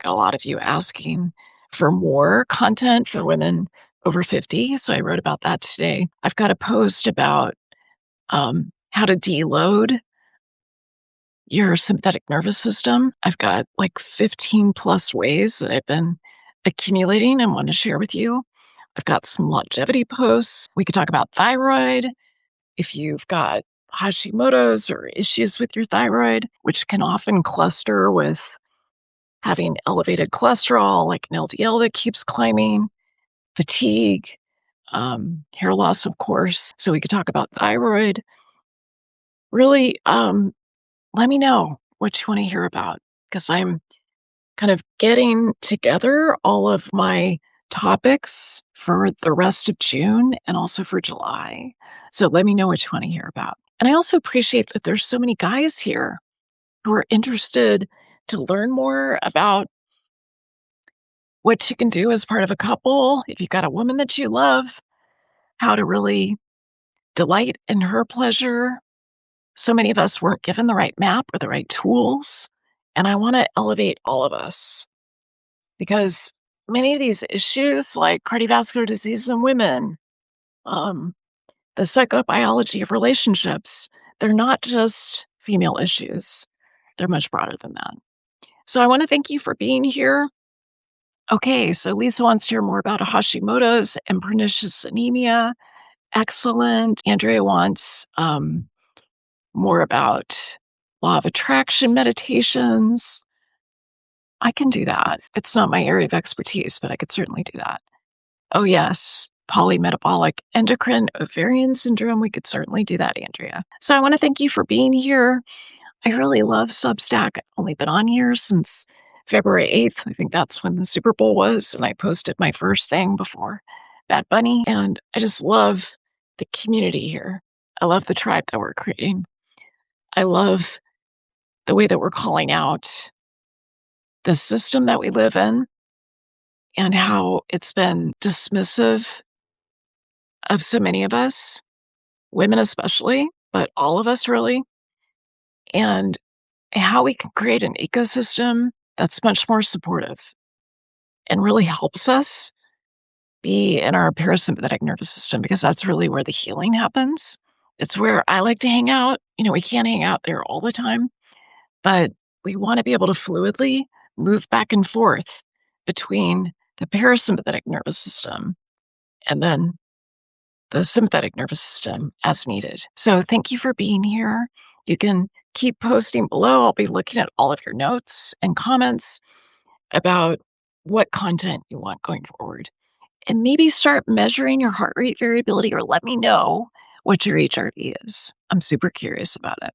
like a lot of you asking for more content for women over 50. So I wrote about that today. I've got a post about how to deload your sympathetic nervous system. I've got like 15 plus ways that I've been accumulating and want to share with you. I've got some longevity posts. We could talk about thyroid. If you've got Hashimoto's or issues with your thyroid, which can often cluster with having elevated cholesterol, like an LDL that keeps climbing, fatigue, hair loss, of course. So we could talk about thyroid. Really, let me know what you want to hear about because I'm kind of getting together all of my topics for the rest of June and also for July. So let me know what you want to hear about. And I also appreciate that there's so many guys here who are interested to learn more about what you can do as part of a couple. If you've got a woman that you love, how to really delight in her pleasure. So many of us weren't given the right map or the right tools. And I want to elevate all of us because many of these issues, like cardiovascular disease in women, um, the psychobiology of relationships, they're not just female issues. They're much broader than that. So I want to thank you for being here. Okay, so Lisa wants to hear more about Hashimoto's and pernicious anemia. Excellent. Andrea wants more about law of attraction meditations. I can do that. It's not my area of expertise, but I could certainly do that. Oh, yes. Polymetabolic endocrine ovarian syndrome. We could certainly do that, Andrea. So I want to thank you for being here. I really love Substack. I've only been on here since February 8th. I think that's when the Super Bowl was. And I posted my first thing before Bad Bunny. And I just love the community here. I love the tribe that we're creating. I love the way that we're calling out the system that we live in and how it's been dismissive of so many of us, women especially, but all of us really, and how we can create an ecosystem that's much more supportive and really helps us be in our parasympathetic nervous system because that's really where the healing happens. It's where I like to hang out. We can't hang out there all the time, but we want to be able to fluidly move back and forth between the parasympathetic nervous system and then the sympathetic nervous system as needed. So thank you for being here. You can keep posting below. I'll be looking at all of your notes and comments about what content you want going forward. And maybe start measuring your heart rate variability or let me know what your HRV is. I'm super curious about it.